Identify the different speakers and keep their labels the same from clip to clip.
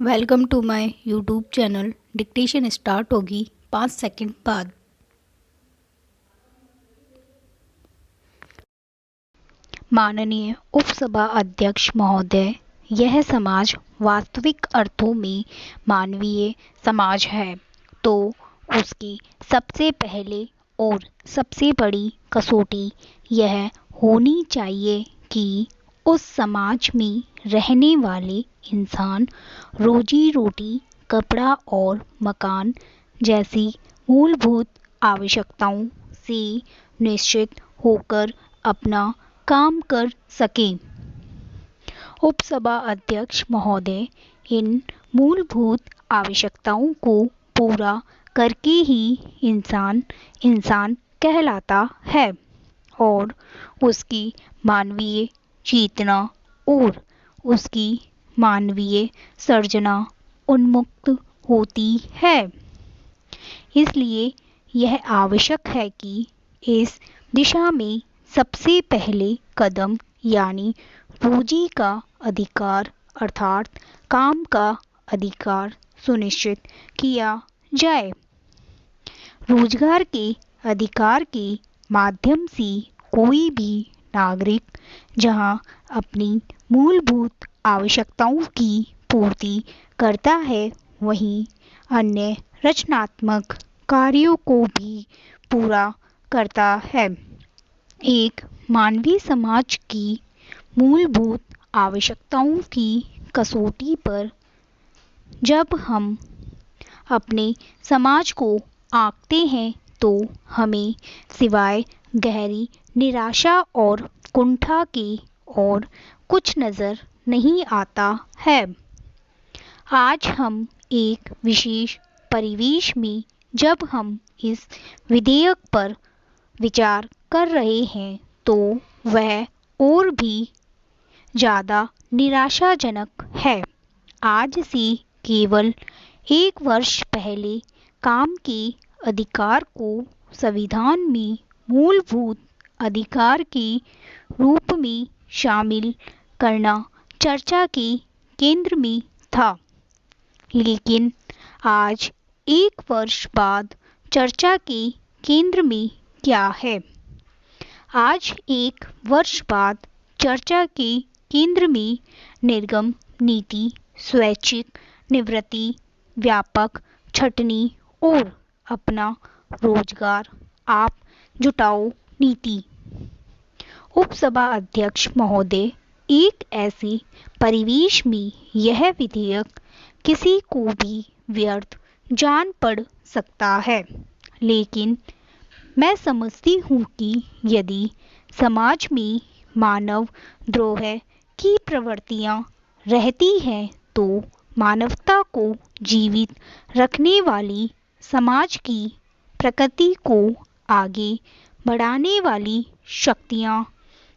Speaker 1: Welcome to my YouTube channel. Dictation start होगी 5 second बाद। माननीय उपसभा अध्यक्ष महोदय, यह समाज वास्तविक अर्थों में मानवीय समाज है तो उसकी सबसे पहले और सबसे बड़ी कसौटी यह होनी चाहिए कि उस समाज में रहने वाले इंसान रोजी रोटी, कपड़ा और मकान जैसी मूलभूत आवश्यकताओं से निश्चित होकर अपना काम कर सकें। उपसभा अध्यक्ष महोदय, इन मूलभूत आवश्यकताओं को पूरा करके ही इंसान इंसान कहलाता है और उसकी मानवीय चेतना और उसकी मानवीय सर्जना उन्मुक्त होती है। इसलिए यह आवश्यक है कि इस दिशा में सबसे पहले कदम यानी रोजी का अधिकार अर्थात काम का अधिकार सुनिश्चित किया जाए। रोजगार के अधिकार के माध्यम से कोई भी नागरिक जहां अपनी मूलभूत आवश्यकताओं की पूर्ति करता है, वहीं अन्य रचनात्मक कार्यों को भी पूरा करता है। एक मानवीय समाज की मूलभूत आवश्यकताओं की कसौटी पर जब हम अपने समाज को आंकते हैं तो हमें सिवाय गहरी निराशा और कुंठा के और कुछ नज़र नहीं आता है। आज हम एक विशेष परिवेश में जब हम इस विधेयक पर विचार कर रहे हैं तो वह और भी ज़्यादा निराशाजनक है। आज से केवल 1 वर्ष पहले काम के अधिकार को संविधान में मूलभूत अधिकार के रूप में शामिल करना चर्चा के केंद्र में था, लेकिन आज 1 वर्ष बाद चर्चा के केंद्र में क्या है? आज 1 वर्ष बाद चर्चा के केंद्र में निर्गम नीति, स्वैच्छिक निवृत्ति, व्यापक छंटनी और अपना रोजगार आप जुटाओ नीति। उपसभा अध्यक्ष महोदय, एक ऐसे परिवेश में यह विधेयक किसी को भी व्यर्थ जान पड़ सकता है, लेकिन मैं समझती हूँ कि यदि समाज में मानव द्रोह की प्रवृत्तियाँ रहती हैं तो मानवता को जीवित रखने वाली समाज की प्रकृति को आगे बढ़ाने वाली शक्तियाँ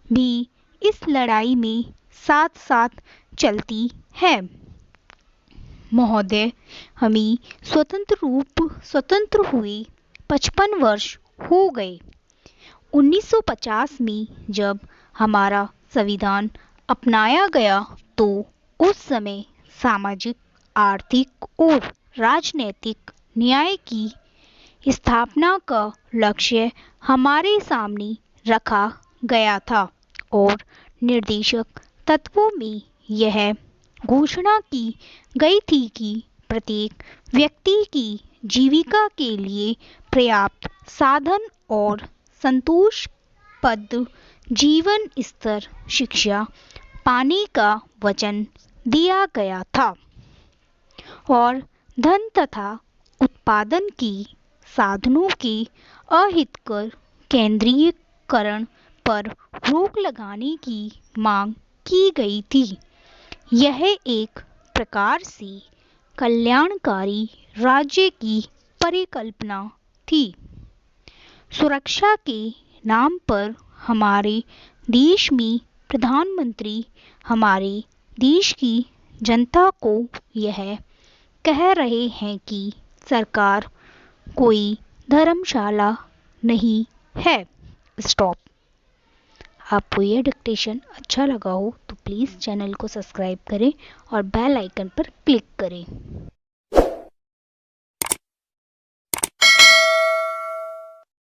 Speaker 1: भी इस लड़ाई में साथ साथ चलती हैं। महोदय, हमें स्वतंत्र हुए 55 वर्ष हो गए। 1950 में जब हमारा संविधान अपनाया गया तो उस समय सामाजिक, आर्थिक और राजनीतिक न्याय की स्थापना का लक्ष्य हमारे सामने रखा गया था और निर्देशक तत्वों में यह घोषणा की गई थी कि प्रत्येक व्यक्ति की जीविका के लिए पर्याप्त साधन और संतोषप्रद जीवन स्तर शिक्षा पाने का वचन दिया गया था और धन तथा उत्पादन के साधनों के अहितकर केंद्रीयकरण पर रोक लगाने की मांग की गई थी। यह एक प्रकार से कल्याणकारी राज्य की परिकल्पना थी। सुरक्षा के नाम पर हमारे देश में प्रधानमंत्री हमारे देश की जनता को यह कह रहे हैं कि सरकार कोई धर्मशाला नहीं है। स्टॉप। आपको यह डिक्टेशन अच्छा लगा हो तो प्लीज़ चैनल को सब्सक्राइब करें और बेल आइकन पर क्लिक करें।